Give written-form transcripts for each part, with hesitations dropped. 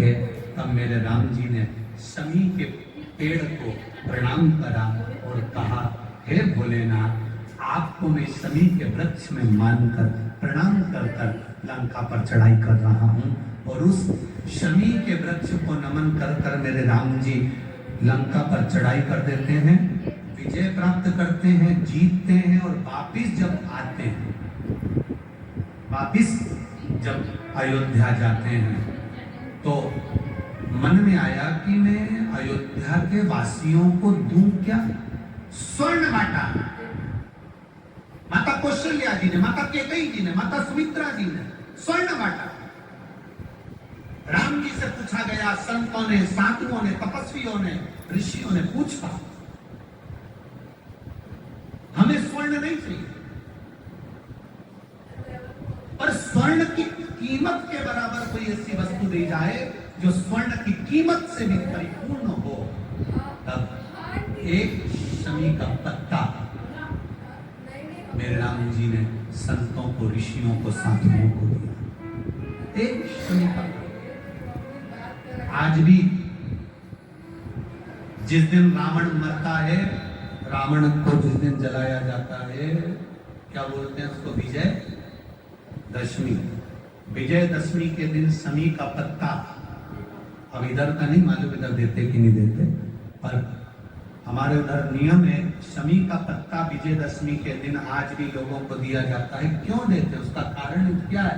देखे तब मेरे राम जी ने शमी के पेड़ को प्रणाम करा और कहा, हे भोलेनाथ, आपको मैं शमी के वृक्ष में मानकर प्रणाम कर कर लंका पर चढ़ाई कर रहा हूँ। और उस शमी के वृक्ष को नमन कर कर मेरे राम जी लंका पर चढ़ाई कर देते हैं, विजय प्राप्त करते हैं, जीतते हैं और वापिस जब आते हैं, वापिस जब अयोध्या जाते हैं तो मन में आया कि मैं अयोध्या के वासियों को दूं क्या? स्वर्ण बांटा। माता कौशल्या जी ने, माता कैकेयी जी ने, माता सुमित्रा जी ने स्वर्ण बांटा। राम जी से पूछा गया, संतों ने, साधुओं ने, तपस्वियों ने, ऋषियों ने पूछा, हमें स्वर्ण नहीं चाहिए, पर स्वर्ण की कीमत के बराबर कोई ऐसी वस्तु दी जाए जो स्वर्ण की कीमत से भी परिपूर्ण हो। तब एक शमी का पत्ता मेरे राम जी ने संतों को, ऋषियों को, साधुओं को दिया। एक शमी का पत्ता। आज भी जिस दिन रावण मरता है, रावण को जिस दिन जलाया जाता है, क्या बोलते हैं उसको? विजय दशमी। विजय दशमी के दिन शमी का पत्ता, अब इधर का नहीं मालूम इधर देते कि नहीं देते, पर हमारे उधर नियम है, शमी का पत्ता विजयदशमी के दिन आज भी लोगों को दिया जाता है। क्यों देते? उसका कारण क्या है?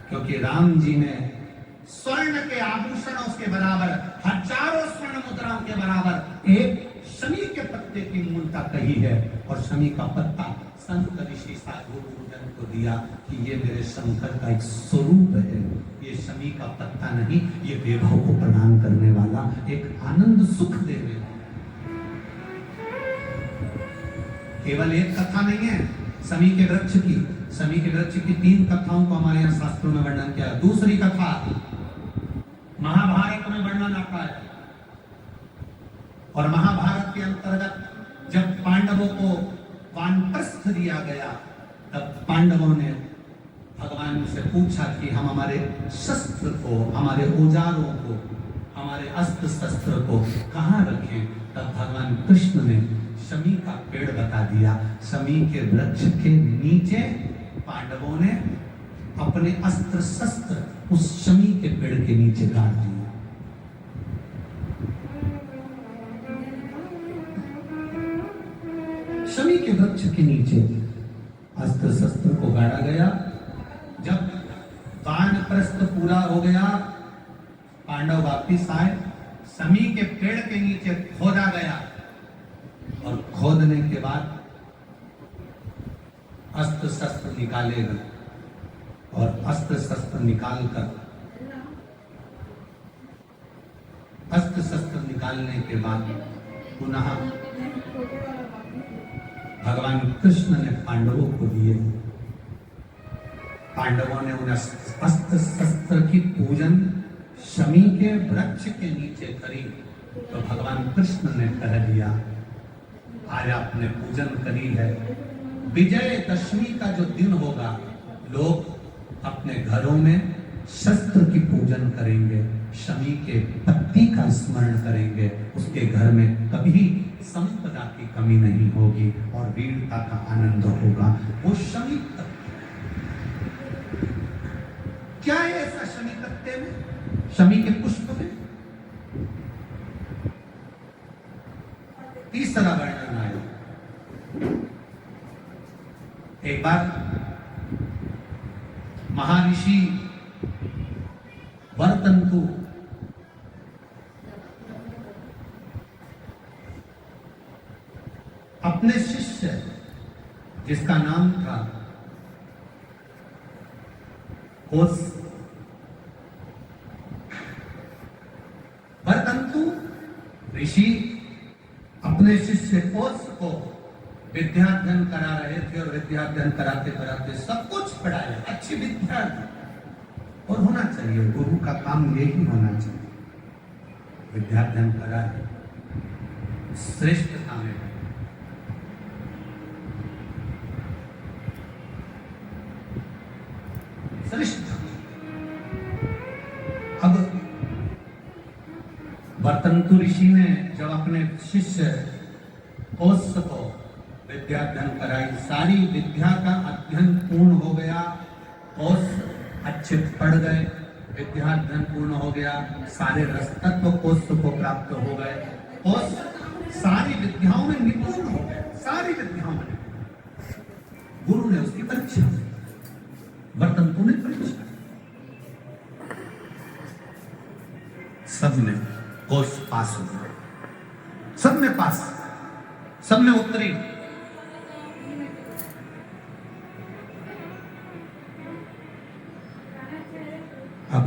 क्योंकि राम जी ने स्वर्ण के आभूषणों के बराबर, हजारों स्वर्ण मुद्राओं के बराबर एक शमी के पत्ते की मूलता कही है। और शमी का पत्ता संत, ऋषि, साधु, गुरुजन को दिया कि ये मेरे शंकर का एक स्वरूप है। ये शमी का पत्ता नहीं, ये वैभव को प्रदान करने वाला, एक आनंद सुख देने वाला। केवल एक कथा नहीं है शमी के वृक्ष की। शमी के वृक्ष की 3 कथाओं को हमारे यहाँ शास्त्रों में वर्णन किया। दूसरी कथा महाभारत में वर्णन आता है, और महाभारत के अंतर्गत जब पांडवों को वानप्रस्थ दिया गया, तब पांडवों ने भगवान से पूछा कि हम हमारे शस्त्र को, हमारे औजारों को, हमारे अस्त्र शस्त्र को कहाँ रखें? तब भगवान कृष्ण ने शमी का पेड़ बता दिया। शमी के वृक्ष के नीचे पांडवों ने अपने अस्त्र शस्त्र उस शमी के पेड़ के नीचे गाड़ दिए। शमी के वृक्ष के नीचे अस्त्र शस्त्र को गाड़ा गया। जब वानप्रस्थ पूरा हो गया, पांडव वापिस आए, शमी के पेड़ के नीचे खोदा गया, और खोदने के बाद अस्त्र शस्त्र निकाले गए, और अस्त्र शस्त्र निकालकर, अस्त्र शस्त्र निकालने के बाद पुनः भगवान कृष्ण ने पांडवों को दिए। पांडवों ने उन अस्त्र शस्त्र की पूजन शमी के वृक्ष के नीचे करी, तो भगवान कृष्ण ने कह दिया, आज आपने पूजन करी है, विजय दशमी का जो दिन होगा, लोग अपने घरों में शस्त्र की पूजन करेंगे, शमी के पत्ती का स्मरण करेंगे, उसके घर में कभी संपदा की कमी नहीं होगी और वीरता का आनंद होगा। वो शमी क्या है ऐसा शमी पत्ते में, शमी के पुष्प में? तीसरा वर्णन आया। एक बार महर्षि वर्तंतु अपने शिष्य, जिसका नाम था कोस, वर्तंतु ऋषि अपने शिष्य कोस को विद्याध्ययन करा रहे थे, और विद्याध्ययन कराते कराते सब कुछ पढ़ाया, अच्छी विद्या और होना चाहिए, गुरु का काम यही होना चाहिए, विद्याध्ययन कराए, श्रेष्ठता में श्रेष्ठ। अब वर्तंतु ऋषि ने जब अपने शिष्य कौत्स को विद्या अध्ययन कराई, सारी विद्या का अध्ययन पूर्ण हो गया, कौत्स अच्छे पढ़ गए, विद्या अध्ययन पूर्ण हो गया, सारे रसतत्व कौत्स को प्राप्त हो गए, कौत्स सारी विद्याओं में निपुण हो गए, सारी विद्याओं में। गुरु ने उसकी परीक्षा, वर्तंतु ने परीक्षा, सबने कोर्स पास हो गए, सब में पास, सब में उत्तरी। अब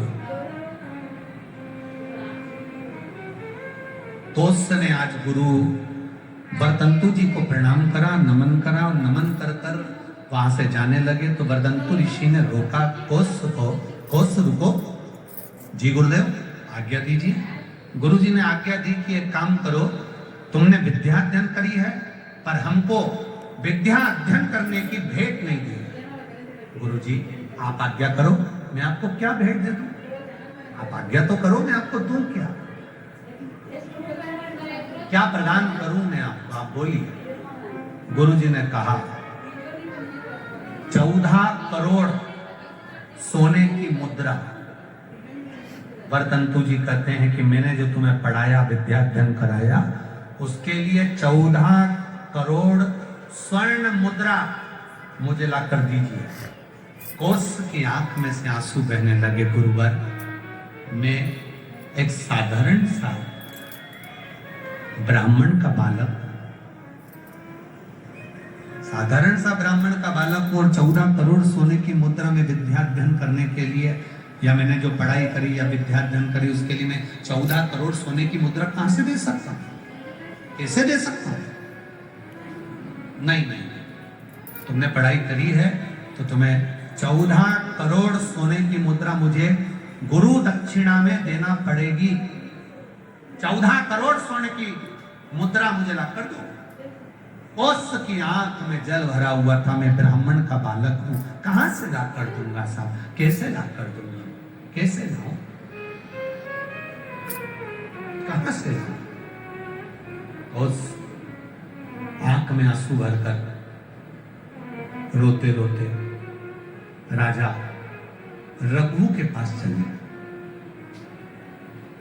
कोर्स ने आज गुरु वर्तंतु जी को प्रणाम करा, नमन करा, और नमन कर कर वहां से जाने लगे तो वर्तंतु ऋषि ने रोका कोर्स को, कोर्स रुको जी गुरुदेव आज्ञा दीजिए। गुरु जी ने आज्ञा दी कि एक काम करो, तुमने विद्या अध्ययन करी है पर हमको विद्या अध्ययन करने की भेंट नहीं दी। गुरु जी आप आज्ञा करो, मैं आपको क्या भेंट दे दूं? आप आज्ञा तो करो, मैं आपको दूं क्या? क्या प्रदान करूं मैं आपको? आप बोलिए। गुरु जी ने कहा 14 करोड़ सोने की मुद्रा। वर्तंतु जी कहते हैं कि मैंने जो तुम्हें पढ़ाया, विद्या अध्ययन कराया, उसके लिए 14 करोड़ स्वर्ण मुद्रा मुझे ला कर दीजिए। कोस की आंख में से आंसू बहने लगे। गुरुवर, मैं एक साधारण सा ब्राह्मण का बालक, साधारण सा ब्राह्मण का बालक और 14 करोड़ सोने की मुद्रा में विद्या अध्ययन करने के लिए, या मैंने जो पढ़ाई करी या विद्या अध्ययन करी उसके लिए मैं 14 करोड़ सोने की मुद्रा कहां से दे सकता हूं? कैसे दे सकता हूं? नहीं नहीं, तुमने पढ़ाई करी है तो तुम्हें 14 करोड़ सोने की मुद्रा मुझे गुरु दक्षिणा में देना पड़ेगी। 14 करोड़ सोने की मुद्रा मुझे ला कर दो। कोस की आंख में जल भरा हुआ था। मैं ब्राह्मण का बालक हूं, कहां से ला कर दूंगा साहब? कैसे ला कर दूंगा? कैसे लाऊं? कहां से लाऊं? कोस आंख में आंसू भरकर रोते रोते राजा रघु के पास चले।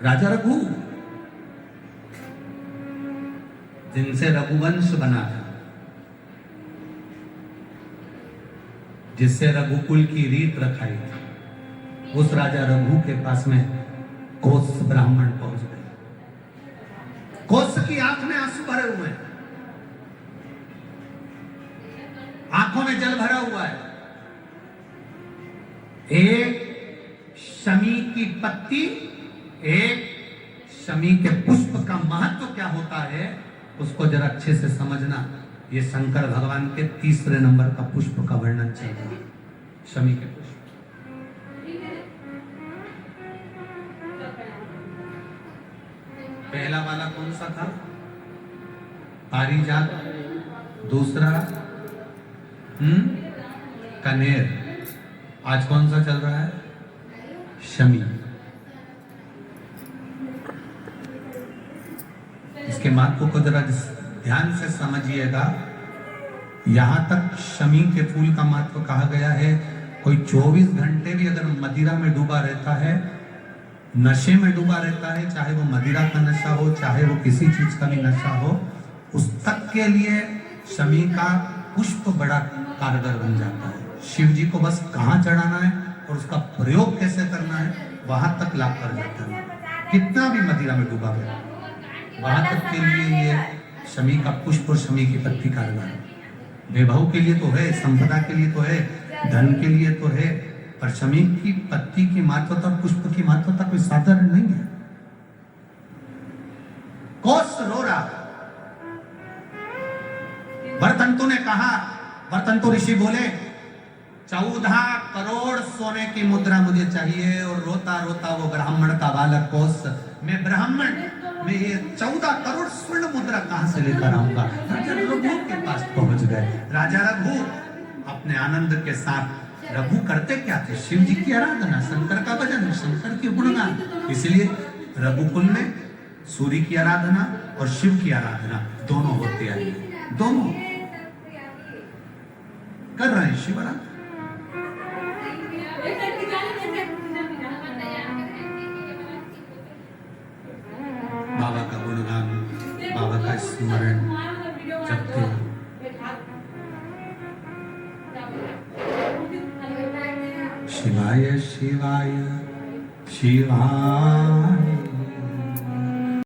राजा रघु, जिनसे रघुवंश बना था, जिससे रघुकुल की रीत रखाई थी, उस राजा रघु के पास में कोस ब्राह्मण पहुंच गए। कोस की आंख में आंसू भरे हुए हैं, आंखों में जल भरा हुआ है। एक शमी की पत्ती, एक शमी के पुष्प का महत्व क्या होता है उसको जरा अच्छे से समझना। ये शंकर भगवान के 3 नंबर का पुष्प का वर्णन चल रहा है, शमी के पुष्प। पहला वाला कौन सा था? पारिजात। दूसरा कनेर। आज कौन सा चल रहा है? शमी। इसके महत्व को जरा ध्यान से समझिएगा। यहां तक शमी के फूल का महत्व कहा गया है। कोई 24 घंटे भी अगर मदिरा में डूबा रहता है, नशे में डूबा रहता है, चाहे वो मदिरा का नशा हो, चाहे वो किसी चीज का भी नशा हो, उस तक के लिए शमी का पुष्प बड़ा कारगर बन जाता है। शिव जी को बस कहाँ चढ़ाना है और उसका प्रयोग कैसे करना है, वहां तक लाभ कर जाता है। कितना भी मदिरा में डूबा गया, वहां तक के लिए ये शमी का पुष्प और शमी की पत्ती कारगर है। वैभव के लिए तो है, संपदा के लिए तो है, धन के लिए तो है, पर शमी की पत्ती की महत्वता और पुष्प की महत्वता कोई साधारण नहीं है। कोस रो रहा। वर्तंतु ने कहा, वर्तंतु ऋषि बोले 14 करोड़ सोने की मुद्रा मुझे चाहिए। और रोता रोता वो ब्राह्मण का बालक कोस, मैं ब्राह्मण, मैं ये 14 करोड़ स्वर्ण मुद्रा कहां से लेकर आऊंगा? राजा रघु के पास पहुंच गए। राजा रघु अपने आनंद के साथ, रघु करते क्या थे? शिव जी की आराधना, शंकर का भजन, शंकर की गुणगान। इसलिए रघुकुल में सूर्य की आराधना और शिव की आराधना दोनों होते हैं, दोनों कर रहे हैं शिव आराधना। बाबा का गुणगान, बाबा का स्मरण जपते हैं। शिवाय शिवाय शिवाय